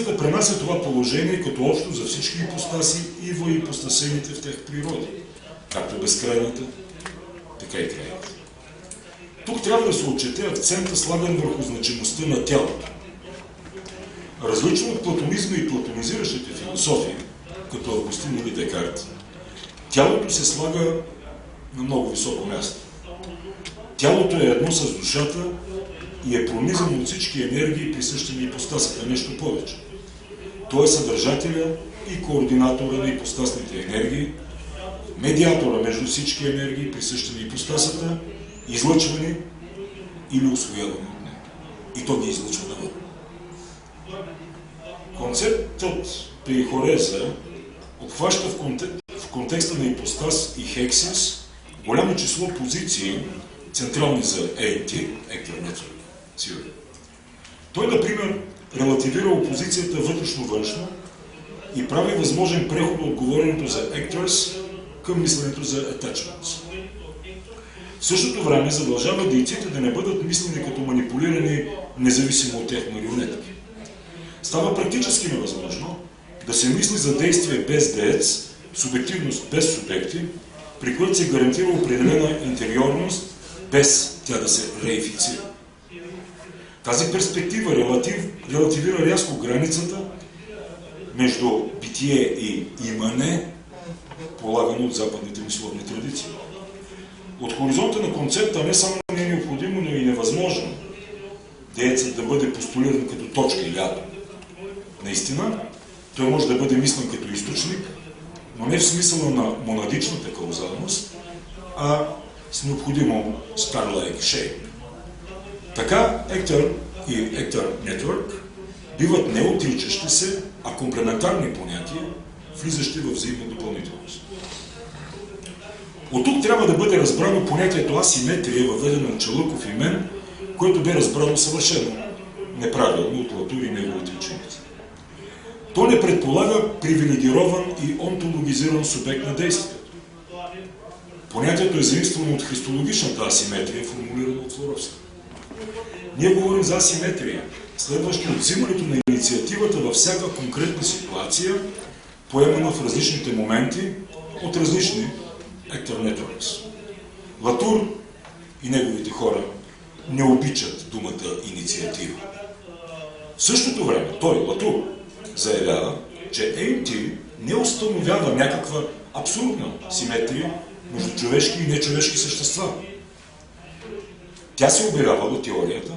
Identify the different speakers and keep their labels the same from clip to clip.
Speaker 1: Физиката пренася това положение като общо за всички ипостаси и въипостасените в тях природи, както безкрайната, така и крайната. Тук трябва да се отчете акцента, слаган върху значимостта на тялото. Различно от платонизма и платонизиращите философии, като Августин или Декарт, тялото се слага на много високо място. Тялото е едно с душата и е пронизано от всички енергии, присъщи на ипостасата, нещо повече. Той е съдържателя и координатора на ипостасните енергии, медиатора между всички енергии, присъщи на ипостасата, излъчвани или усвоявани от него. И то ги излъчва навън. Концептът перихореза обхваща в контекста на ипостас и хексис голямо число позиции, централни за ANT, Actor Network Theory. Той, например, релативира опозицията вътрешно-външно и прави възможен преход от говоренето за Actors към мисленето за Attachments. В същото време задължава дейците да не бъдат мислени като манипулирани независимо от тях марионетки. Става практически невъзможно да се мисли за действие без деец, субективност без субекти, при което се гарантира определена интериорност, без тя да се реифицира. Тази перспектива релативира рязко границата между битие и имане, полагано от западните мисловни традиции. От хоризонта на концепта не само не е необходимо, но и невъзможно деецът да бъде постулиран като точка или атом. Наистина, той може да бъде мислен като източник, но не в смисъла на монадичната каузалност, а с необходимо star-like shape. Така, Actor и Actor Network биват не отричащи се, а комплементарни понятия, влизащи във взаимна допълнителност. От тук трябва да бъде разбрано понятието асиметрия, въведено от Чалъков и мен, което бе разбрано съвършено неправилно от Латур и неговите ученици. То не предполага привилегирован и онтологизиран субект на действието. Понятието е заимствано от христологичната асиметрия, формулирана от Флоровски. Ние говорим за асиметрия, следваща от взимането на инициативата във всяка конкретна ситуация, поемана в различните моменти от различни Actor Networks. Латур и неговите хора не обичат думата инициатива. В същото време той, Латур, заявява, че ANT не установява някаква абсолютна симетрия между човешки и нечовешки същества. Тя се обявява теорията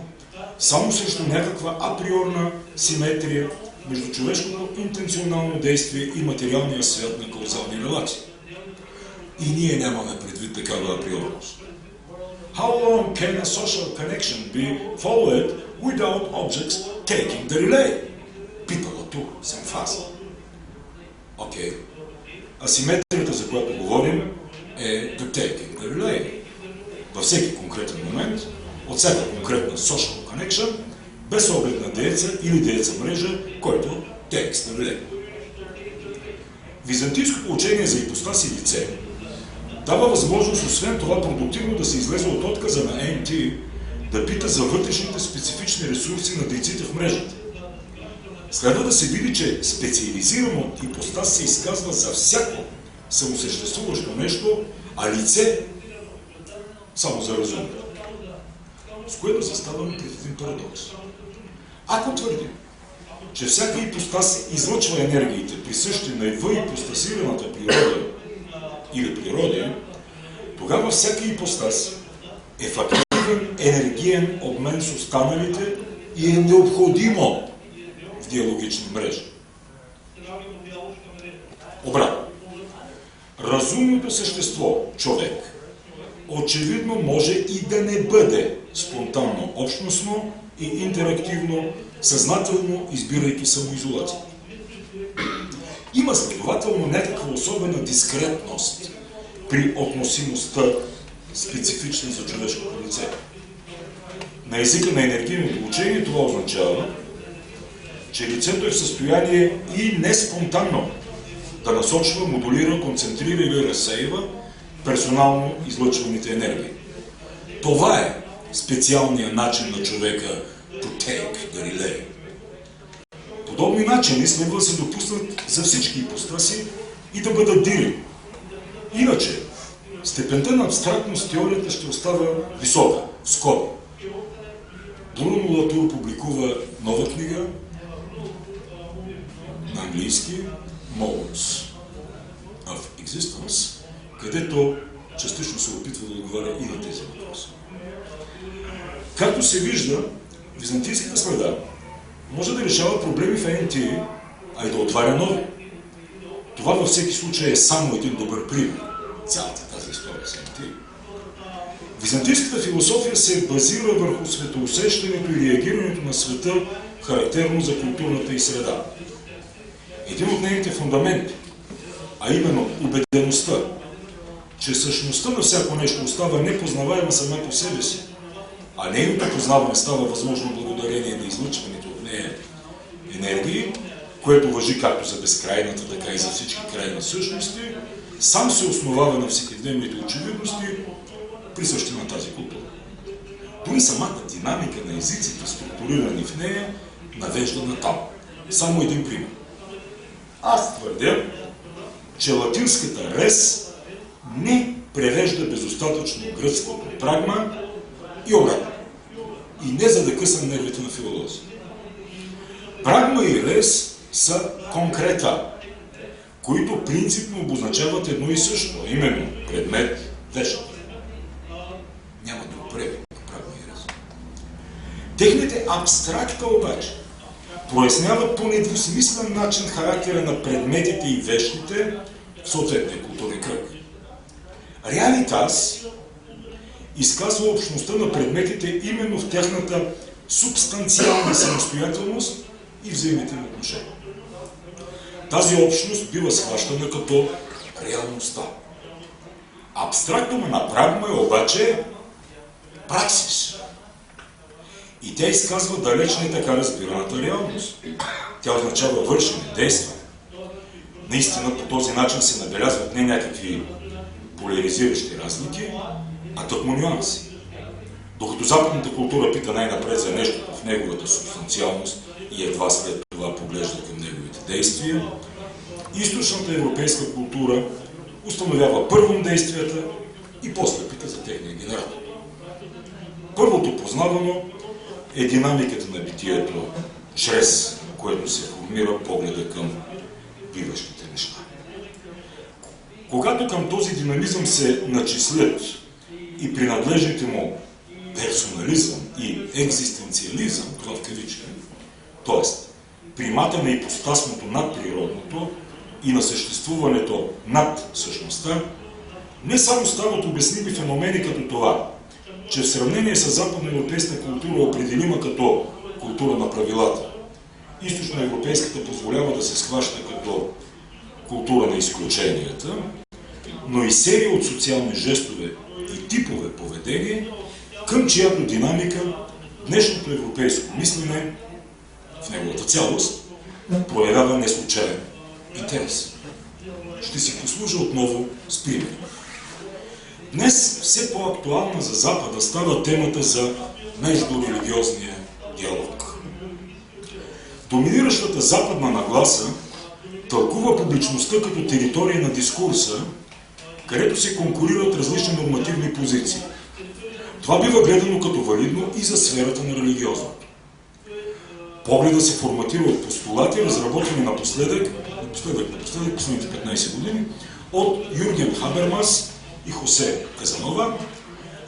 Speaker 1: само срещу някаква априорна симетрия между човешкото интенционално действие и материалния свят на каузални релации. И ние нямаме предвид такава априорност. How long can a social connection be followed without objects taking the relay? Пита Латур с емфаза. Окей. Асиметрията, за която говорим, е the taking the relay. Във всеки конкретен момент, от всяка конкретна social connection, без оглед на дееца или дееца мрежа, който takes the relay. Византийското учение за ипостас и лице дава възможност, освен това, продуктивно да се излезе от отказа на ANT да пита за вътрешните специфични ресурси на дейците в мрежата. Следва да се види, че специализирано ипостас се изказва за всяко самосъществуващо нещо, а лице само за разумното. С което заставаме пред един парадокс. Ако твърдим, че всяка ипостас излъчва енергиите, присъщи на въипостасираната природа или природия, тогава всяка ипостас е в активен енергиен обмен с останалите и е необходимо в диалогични мрежи. Обратно. Разумното същество, човек, очевидно може и да не бъде спонтанно общностно и интерактивно, съзнателно избирайки самоизолация. Има следователно някаква особена дискретност при относимостта, специфична за човешкото лице. На езика на енергийното учение това означава, че лицето е в състояние и не спонтанно да насочва, модулира, концентрира или разсейва персонално излъчваните енергии. Това е специалният начин на човека to take the relay. Подобни начини следва да се допуснат за всички ипостаси и да бъдат дирени. Иначе, степента на абстрактност в теорията ще остава висока, в скоби. Бруно Латур публикува нова книга на английски Modes of Existence, където частично се опитва да отговаря и на тези въпроси. Както се вижда, византийската среда може да решава проблеми в НТ, а и да отваря нови. Това във всеки случай е само един добър пример. Цялата тази история с НТ. Византийската философия се базира върху светоусещането и реагирането на света, характерно за културната и среда. Един от нейните фундаменти, а именно убедеността, че същността на всяко нещо остава непознаваема сама по себе си, а нейното познаване става възможно благодарение на излъчването от нея енергии, което важи както за безкрайната, така и за всички крайни същности, сам се основава на всекидневните очевидности, присъщи на тази култура. Дори самата динамика на езиците, структурирани в нея, навежда на там. Само един пример. Аз твърдя, че латинската рес не превежда безостатъчно гръцкото прагма и обратно. И не за да късам нервите на филолози. Прагма и рес са конкрета, които принципно обозначават едно и също, именно предмет, вещ. Няма друг превод на прагма и рес. Техните абстракта обаче проясняват по недвусмислен начин характера на предметите и вещите в съответния културен кръг. Реалитас изказва общността на предметите именно в тяхната субстанциална самостоятелност и взаимните отношения. Тази общност бива схващана като реалността. Абстрактума на прагма е обаче праксис. И тя изказва далеч не така разбираната реалност. Тя означава вършене, действие. Наистина по този начин се набелязват не някакви поляризиращи разлики, а тъкмо нюанси. Докато западната култура пита най-напред за нещо в неговата субстанциалност и едва след това поглежда към неговите действия, източната европейска култура установява първо действията и после пита за техния генератор. Първото познавано е динамиката на битието, чрез което се формира погледа към биващите неща. Когато към този динамизъм се начислят и принадлежните му персонализъм и екзистенциализъм, това в кавички, т.е. примата на ипостасното над природното и на съществуването над същността, не само стават обясними феномени като това, че в сравнение с западноевропейска култура, определима като култура на правилата, източноевропейската позволява да се схваща като култура на изключенията, но и серия от социални жестове и типове поведение, към чиято динамика днешното европейско мислене в неговата цялост проявява неслучайен интерес. Ще си послужа отново с пример. Днес все по-актуална за Запада става темата за междурелигиозния диалог. Доминиращата западна нагласа тълкува публичността като територия на дискурса, където се конкурират различни нормативни позиции. Това бива гледано като валидно и за сферата на религиозното. Погледа се форматира от постулати, разработени напоследък, последните 15 години, от Юрген Хабермас и Хосе Казанова,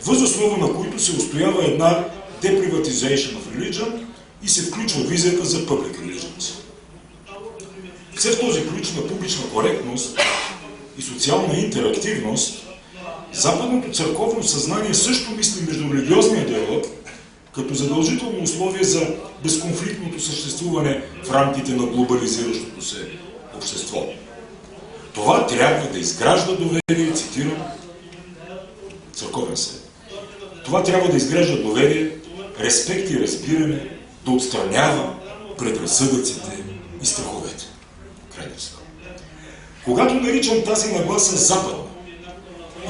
Speaker 1: въз основа на които се устоява една deprivatization of religion и се включва визията за public religions. Все в този ключ на публична коректност и социална интерактивност, западното църковно съзнание също мисли междурелигиозния диалог като задължително условие за безконфликтното съществуване в рамките на глобализиращото се общество. Това трябва да изгражда доверие, цитирам, църковен съвет. Това трябва да изгражда доверие, респект и разбиране, да отстранява предразсъдъците и страховете. Крайни цитат. Когато наричам тази нагласа западна,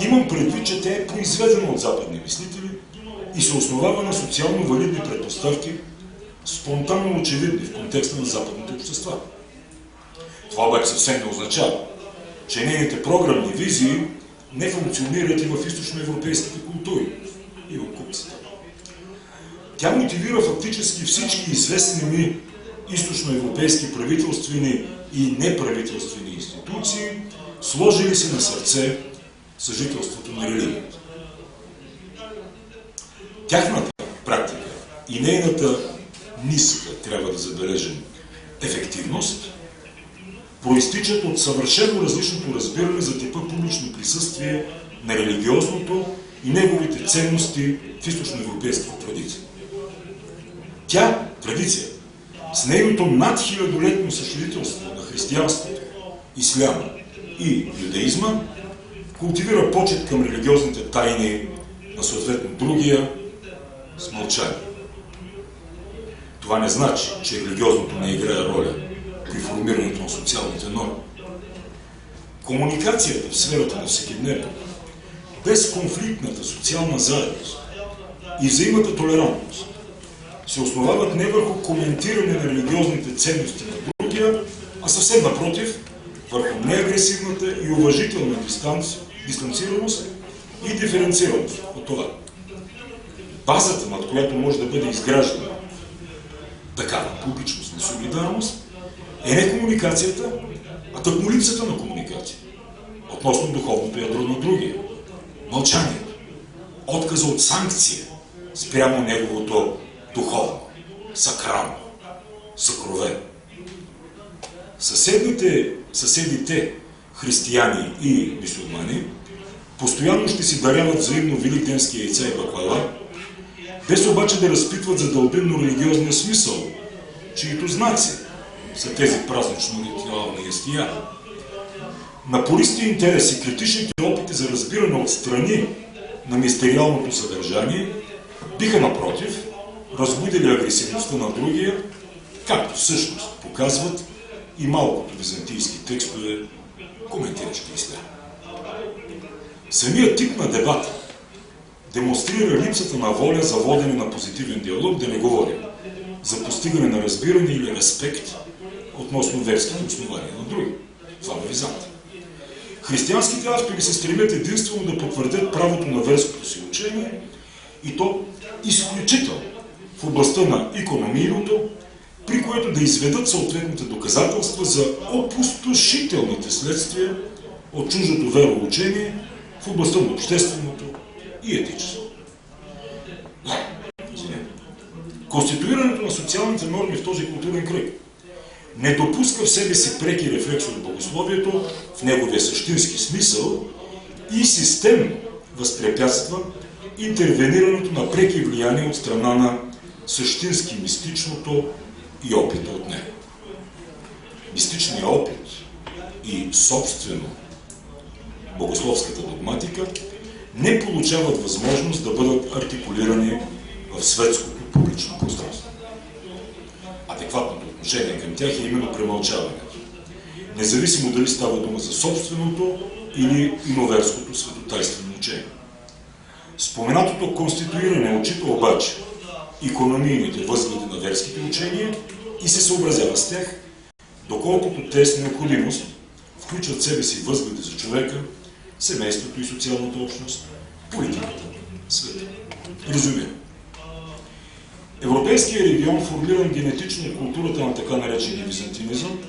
Speaker 1: имам предвид, че тя е произведена от западни мислители и се основава на социално валидни предпоставки, спонтанно очевидни в контекста на западните общества. Това обаче съвсем не означава, че нейните програмни визии не функционират и в източноевропейските култури и в купците. Тя мотивира фактически всички известни ми източноевропейски правителствени и неправителствени институции, сложили се на сърце съжителството на религията. Тяхната практика и нейната ниска, трябва да забележим, ефективност, проистичат от съвършено различното разбиране за типа публично присъствие на религиозното и неговите ценности в източноевропейската традиция. Тя, традиция, с нейното над хилядолетно съжителство на християнството, исляма и юдаизма, култивира почет към религиозните тайни на съответно другия с мълчание. Това не значи, че религиозното не играе роля при формирането на социалните норми. Комуникацията в сферата на всекидневието, без конфликтната социална заедност и взаимната толерантност, се основават не върху коментиране на религиозните ценности на другия, а съвсем напротив, върху неагресивната и уважителна дистанцираност и диференцираност от това. Базата, над която може да бъде изграждана такава публичност на солидарност, е не комуникацията, а тъкмо липсата на комуникация относно духовното ядро на другия. Мълчанието, отказа от санкция спрямо неговото духовно, сакрално, съкровено. Съседите, християни и мюсюлмани, постоянно ще си даряват взаимно великденски яйца и баклава, без обаче да разпитват за дълбинно религиозния смисъл, чието знаци са тези празнично-ритуални ястия. Напористи интерес и критичните опити за разбиране отстрани на мистериалното съдържание биха, напротив, разбудили агресивността на другия, както всъщност показват и малкото византийски текстове, коментиращи ислям. Самият тип на дебата демонстрира липсата на воля за водене на позитивен диалог, да не говорим за постигане на разбиране или респект относно верските основания на други. Това е Византия. Християнските автори се стремят единствено да потвърдят правото на верското си учение, и то изключително в областта на икономийното, при което да изведат съответните доказателства за опустошителните следствия от чуждото вероучение в областта на общественото и етическото. Конституирането на социалните норми в този културен кръг не допуска в себе си преки рефлекси от богословието в неговия същински смисъл и системно възпрепятства интервенирането на преки влияния от страна на същински мистичното и опита от него. Мистичният опит и собствено богословската догматика не получават възможност да бъдат артикулирани в светското публично пространство. Адекватното отношение към тях е именно премълчаването, независимо дали става дума за собственото или иноверското светотайствено учение. Споменатото конституиране отчита обаче икономийните възгледи на верските учения и се съобразява с тях, доколкото те с необходимост включват себе си възгледи за човека, семейството и социалната общност, политиката, света. Резюмирам. Европейският регион, формиран генетично от културата на така наречения византинизъм,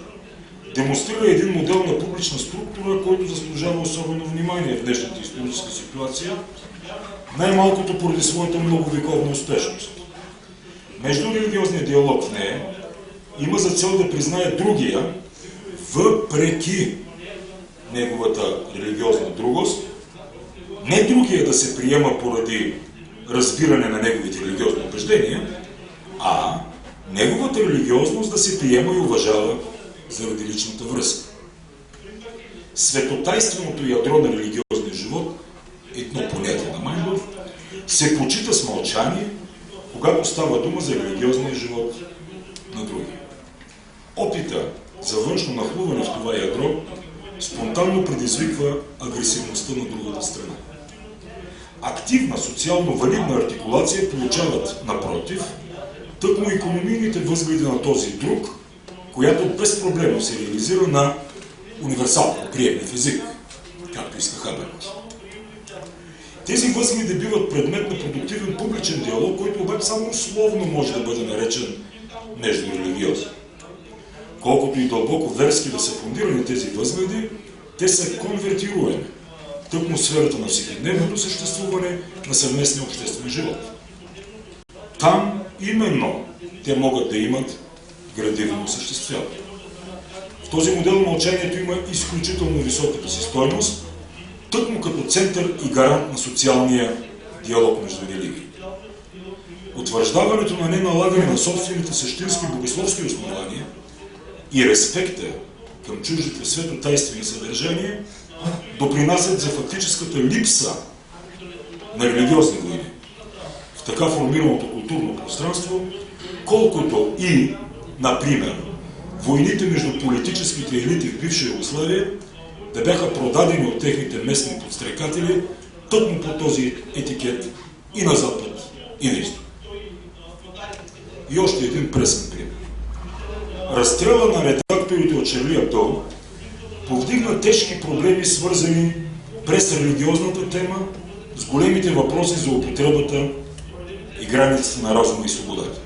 Speaker 1: демонстрира един модел на публична структура, който заслужава особено внимание в днешната историческа ситуация, най-малкото поради своята многовековна успешност. Междурелигиозният диалог в нея има за цел да признае другия, въпреки неговата религиозна другост, не другия да се приема поради разбиране на неговите религиозни убеждения, а неговата религиозност да се приема и уважава заради личната връзка. Светотайственото ядро на религиозния живот, едно понятие на Майндорф, се почита с мълчание, когато става дума за религиозния живот на други. Опита за външно нахлуване в това ядро спонтанно предизвиква агресивността на другата страна. Активна, социално валидна артикулация получават, напротив, тъкмо икономийните възгледи на този друг, която безпроблемно се реализира на универсално приемлив език, както иска Хабермас. Тези възгледи биват предмет на продуктивен публичен диалог, който обаче само условно може да бъде наречен междурелигиозен. Колкото и дълбоко верски да са фундирани тези възгледи, те са конвертируеми, тъкмо сферата на всекидневното съществуване на съвместния обществен живот. Там именно те могат да имат градивно осъществяване. В този модел мълчанието има изключително високата си стойност, тъкмо като център и гарант на социалния диалог между религии. Утвърждаването на неналагане на собствените същински богословски основания и респекта към чуждите светотайствени съдържания допринасят за фактическата липса на религиозни войни в така формираното културно пространство, колкото и, например, войните между политическите елити в бивша Югославия да бяха продадени от техните местни подстрекатели тъкмо по този етикет и на запад, и на изток. И още един пресен пример. Разстрела на редакторите от Шарли Ебдо повдигна тежки проблеми, свързани през религиозната тема с големите въпроси за употребата и границите на разума и свободата.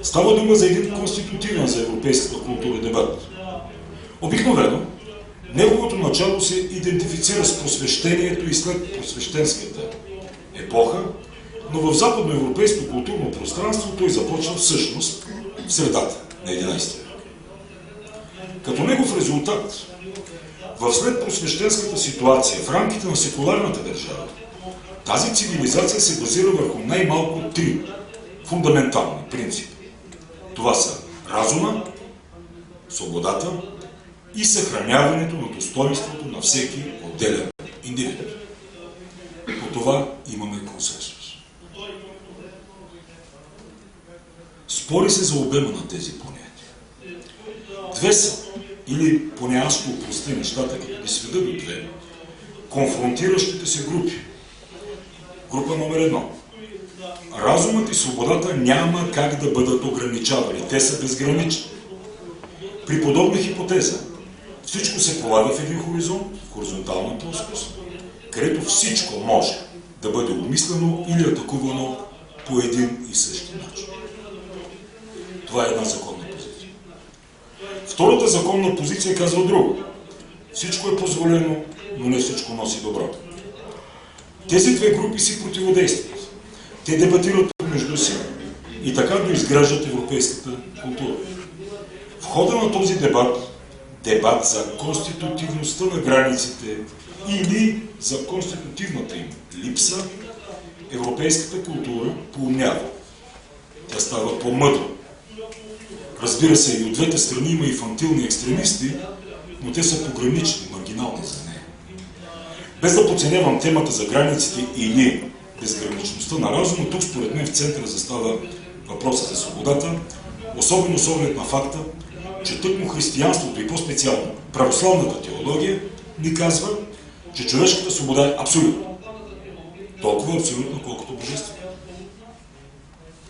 Speaker 1: Става дума за един конститутивен за европейската култура дебат. Обикновено, неговото начало се идентифицира с просвещението и след просвещенската епоха, но в западноевропейско културно пространство той започва всъщност в средата на 11 век. Като негов резултат, в следпросвещенската ситуация в рамките на секуларната държава, тази цивилизация се базира върху най-малко 3 фундаментални принципи. Това са разума, свободата и съхраняването на достойнството на всеки отделен индивид. По това имаме консенсус. Спори се за обема на тези понятия. Две са, или поне аз ще упростя нещата, като ги сведа до две, конфронтиращите се групи. Група номер 1. Разумът и свободата няма как да бъдат ограничавани. Те са безгранични. При подобна хипотеза всичко се полага в един хоризонт, в хоризонтална плоскост, където всичко може да бъде обмислено или атакувано по един и същи начин. Това е една законна позиция. Втората законна позиция казва друго. Всичко е позволено, но не всичко носи добро. Тези две групи си противодействат. Те дебатират между си и така доизграждат европейската култура. В хода на този дебат за конститутивността на границите или за конститутивната им липса, европейската култура поумнява. Тя става по-мъдра. Разбира се, и от двете страни има инфантилни екстремисти, но те са погранични, маргинални за нея. Без да подценявам темата за границите или безграничността на разума, тук според мен в центъра застава въпросът за свободата, особено с оглед на факта, че тъкмо християнството и по-специално православната теология ни казва, че човешката свобода е абсолютна. Толкова абсолютно, колкото божествена.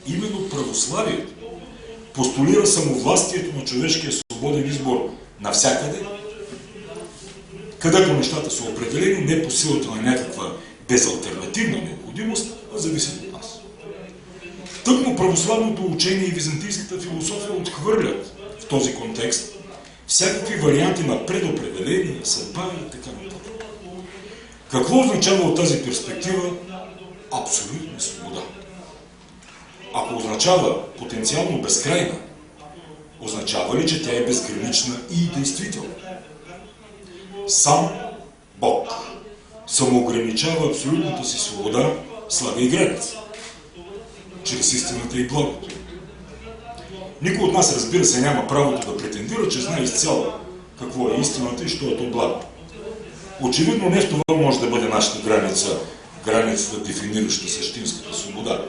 Speaker 1: Именно православието постулира самовластието на човешкия свободен избор навсякъде, където нещата са определени не по силата на някаква безалтернативна необходимост, а зависят от нас. Тъкмо православното учение и византийската философия отхвърлят в този контекст всякакви варианти на предопределение, съдба и така нататък. Какво означава от тази перспектива абсолютна свобода? Ако означава потенциално безкрайна, означава ли, че тя е безгранична и действителна? Сам Бог самоограничава абсолютната си свобода, слага и граница, чрез истината и благото. Никой от нас, разбира се, няма правото да претендира, че знае изцяло какво е истината и що е то благо. Очевидно не в това може да бъде нашата граница, границата, дефинираща същинската свобода.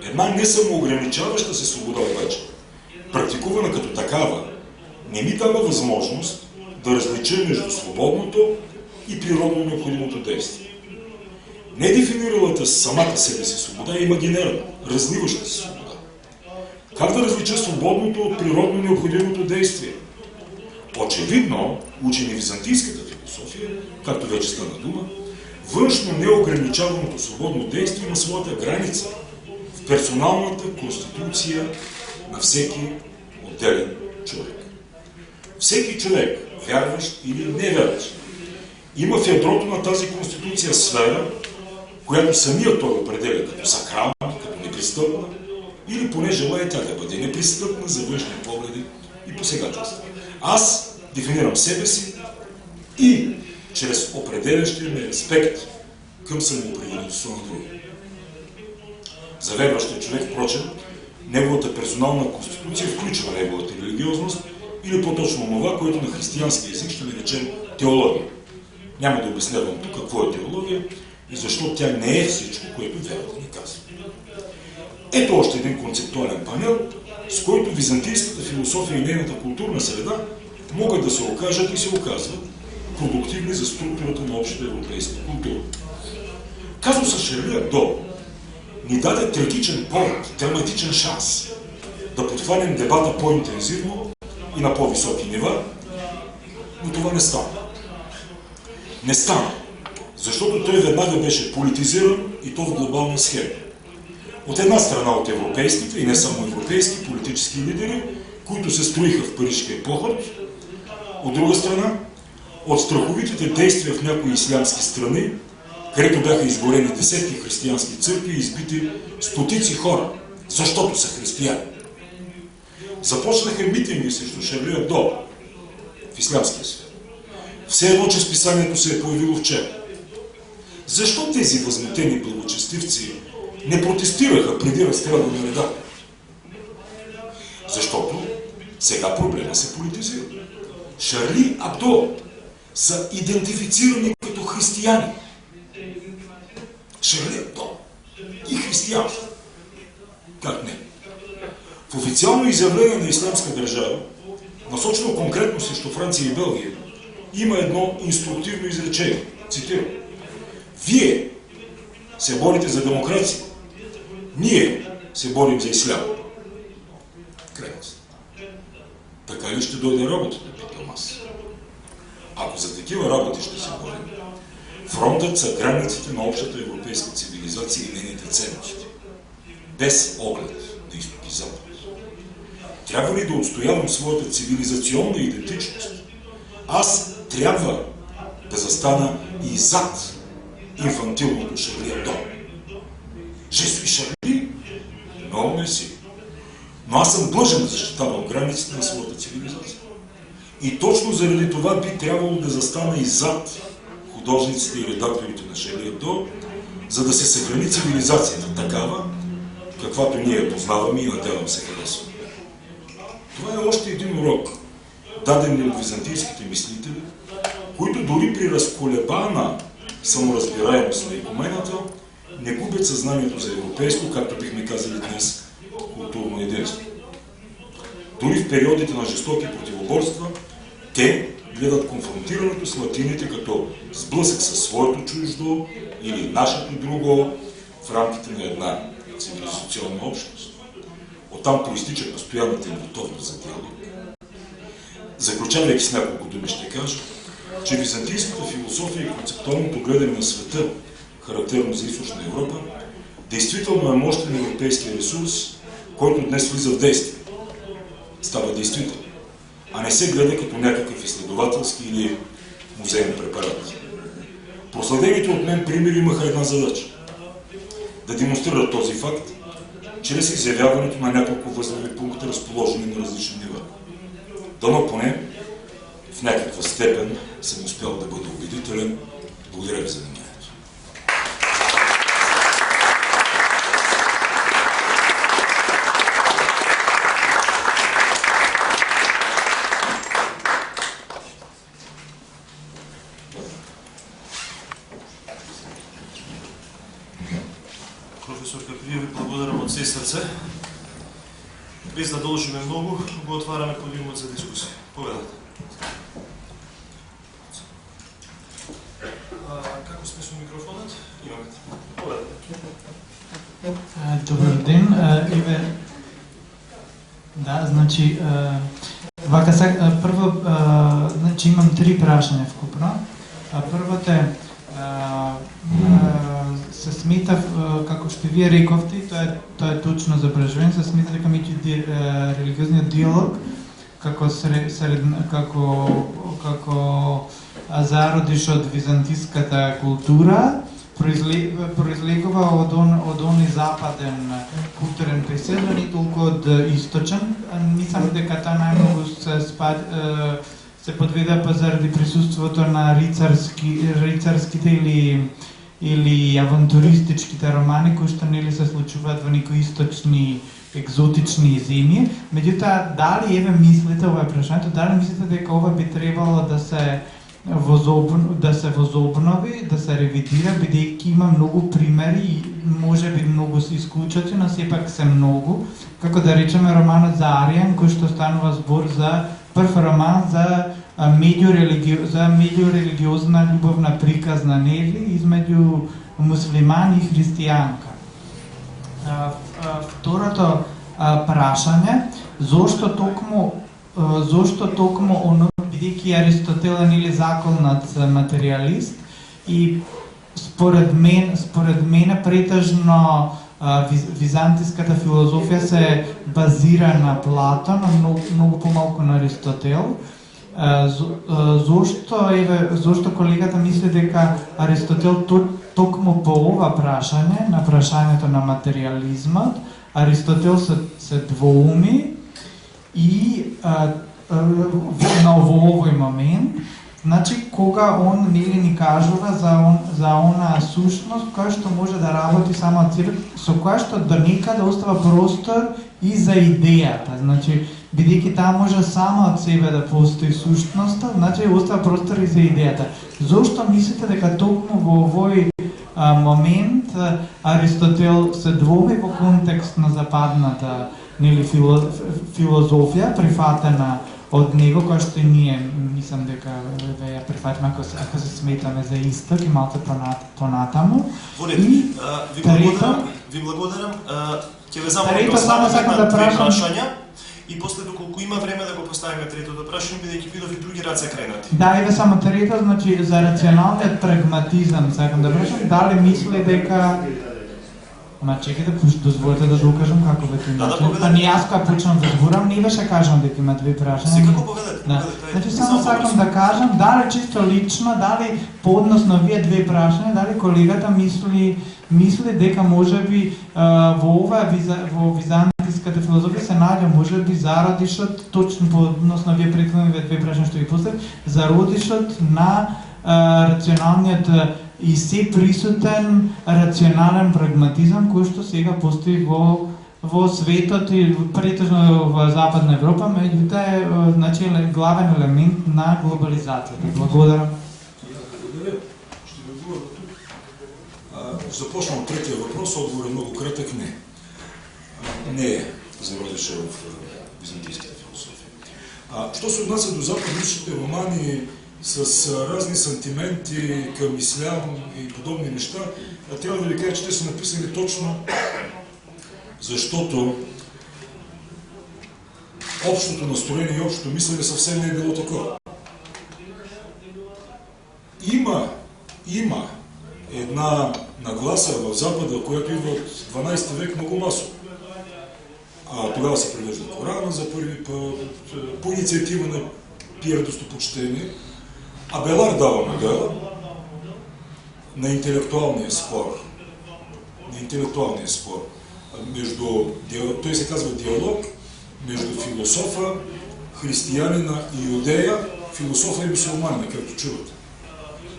Speaker 1: Една несамоограничаваща се свобода обаче, практикувана като такава, не ми дава възможност да различа между свободното и природно необходимото действие. Недефиниралата самата себе си свобода е имагинерна, разливаща се свобода. Как да различа свободното от природно необходимото действие? Очевидно, учени византийската философия, както вече стана дума, външно неограничаваното свободно действие има своята граница в персоналната конституция на всеки отделен човек. Всеки човек, вярващ или невярващ, има в ядрото на тази конституция сфера, която самият той определя като сакрална, като непристъпна, или поне желая тя да бъде непристъпна за външни погледи и посегателства. Аз дефинирам себе си и чрез определящия ме респект към самоопределеността на други. За вярващия човек, впрочем, неговата персонална конституция включва неговата религиозност или по-точно това, което на християнски език ще наречем теология. Няма да обяснявам тук какво е теология и защо тя не е всичко, което вярата ни казва. Ето още един концептуален панел, с който византийската философия и нейната културна среда могат да се окажат и се оказват продуктивни за структурата на общата европейска култура. Казусът Шарли Ебдо ни даде трагичен повод, драматичен шанс да подхванем дебата по-интензивно и на по-високи нива, но това не стана. Не стана, защото той веднага беше политизиран и то в глобална схема. От една страна от европейските и не само европейски политически лидери, които се строиха в парижкия поход, от друга страна от страховитите действия в някои ислямски страни, където бяха изгорени десетки християнски църкви и избити стотици хора, защото са християни. Започнаха митинги срещу Шарли Ебдо в ислямския свят. Все едно, че списанието се е появило вчера. Защо тези възмутени благочестивци не протестираха преди разстрела на редактора? Защото сега проблема се политизира. Шарли Ебдо са идентифицирани като християни. Шарли Ебдо и християнство. Как не? В официално изявление на Ислямска държава, насочено конкретно срещу Франция и Белгия, има едно инструктивно изречение. Цитирам. Вие се борите за демокрация. Ние се борим за ислям. Крайност. Така ли ще дойде работата, питам аз? Ако за такива работи ще се борим, фронтът са границите на общата европейска цивилизация и нейните ценности. Без оглед на изток и запад. Трябва ли да отстоявам своята цивилизационна идентичност? Аз трябва да застана и зад инфантилното Шарли Ебдо. Je suis Шарли? Но не си. Но аз съм длъжен да защитавам границите на своята цивилизация. И точно заради това би трябвало да застана и зад художниците и редакторите на Шарли Ебдо, за да се съхрани цивилизацията такава, каквато ние познаваме и надявам се харесваме. Това е още един урок, даден ни от византийските мислители, които дори при разколебана саморазбираемост на икумената не губят съзнанието за европейско, както бихме казали днес, културно единство. Дори в периодите на жестоки противоборства, те гледат конфронтирането с латините като сблъсък със своето чуждо или нашето друго в рамките на една цивилизационна общност. Оттам проистича постоянната им готовност за диалог. Заключавайки с няколко думи ще кажа, че византийската философия и концептуалното гледане на света, характерно за Източна Европа, действително е мощен европейски ресурс, който днес влиза в действие. Става действително, а не се гледа като някакъв изследователски или музеен препарат. Проследените от мен примери имаха една задача – да демонстрират този факт чрез изявяването на няколко възлови пункта, разположени на различни нива. Дано поне в някаква степен съм успял да бъда убедителен. Благодаря ви за вниманието.
Speaker 2: Професор Каприя, ви благодарам от все сърце. Без да дължиме много, го отваряме подиумът за дискусия. Поведайте. Како смесва микрофонът? имате. Поведете.
Speaker 3: Добър ден, Иве. Да, значи, вака сега, прво, значи имам три прашања вкупно. Првото е, се смета, како што вие рековте, тоа е точно забележувано, се смета дека меѓу религиозниот диалог како зародиш од византиската култура, произлегува од оној западен културен пресед, а не толку од источен. Мислам дека таа најмногу се подведа заради присуството на рицарските или авантуристичките романи кои што нели се случуваат во некои источни екзотични земји. Меѓутоа, дали мислите, ова е прашањето, дали мислите дека ова би требало да се возобнови, да се ревидира, бидејќи има многу примери, може би многу се исклучоци, но сепак се многу. Како да речеме романот за Аријан, кој што станува збор за прв роман за меѓурелигиозна љубовна приказна нели измеѓу муслиман и христијанка. Второто прашање, зошто токму оно, бидејќи Аристотел е нели законот материјалист и според мене претежно византиската филозофија се базира на Платон, многу помалку на Аристотел. Зошто колегата мисли дека Аристотел токму по ова прашање, на прашањето на материјализмот, Аристотел се двоуми и во овој момент, значи кога он нели ни кажува за она сушност која што може да работи само од себе, со која што до некаде остава простор и за идејата. Значи, бидејќи таа може само од себе да постои сушноста, значи остава простор и за идејата. Зошто мислите дека токму во овој момент Аристотел се двоми во контекст на западната нели филозофија, прифатена од него, која што ние мислам дека ја прифатиме ако се сметаме за исток и малку понатаму.
Speaker 2: Ви благодарам. Ќе ве замолам да оставите на две прашања и после доколку има време да го поставиме третото прашање, бидејќи видов и други раце кренати. Да, еве само трето, значи за рационалниот прагматизам сакам да прашам, дали мисли дека чекайте, дозволете да докажам како ве тоа. Па не јас кога почнам да зборам, не беше кажам дека има две прашања. Секако поведете. Значи само сакам да кажам, дали чисто лично, дали по однос на вие две прашања, дали колегата мисли дека можеби во византиската филозофија се наоѓа можеби зародишот, точно по однос на вие претходните две прашања што ги поставив, зародишот на рационалниот и се присутен рационален прагматизам кој што сега постои во светот и претежно во Западна Европа, меѓутоа е значи главен елемент на глобализацијата. Благодарам.
Speaker 1: Ще ви отговоря тук. Започвам от третия въпрос, отговор е много кратък. Не. Не е зародиша в византийската философия. Що се отнася до западничните романи с разни сантименти към ислям и подобни неща, трябва да ви кажа, че те са написани точно защото общото настроение и общото мислене съвсем не е било такова. Има една нагласа в Запада, която идва от 12 век много масово. Тогава се превежда Корана за първи път, по инициатива на Пиер Достопочтение. Абелар дава модела на интелектуалния спор. Той се казва диалог между философа, християнина и иудея, философа и мюсюлманина, както чувате.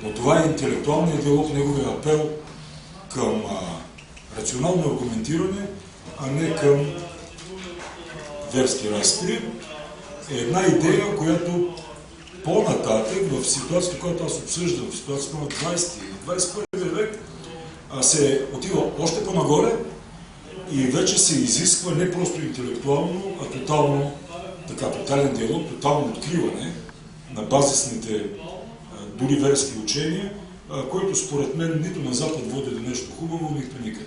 Speaker 1: Но това е интелектуалният диалог, неговия апел към рационално аргументиране, а не към верски разпри. Е една идея, която по-нататък, в ситуацията, която аз обсъждам, в ситуацията на 20 и 21 век, се отива още по-нагоре и вече се изисква не просто интелектуално, а тотален диалог, тотално откриване на базисните дори верски учения който според мен нито на Запад води до нещо хубаво, нито никъде.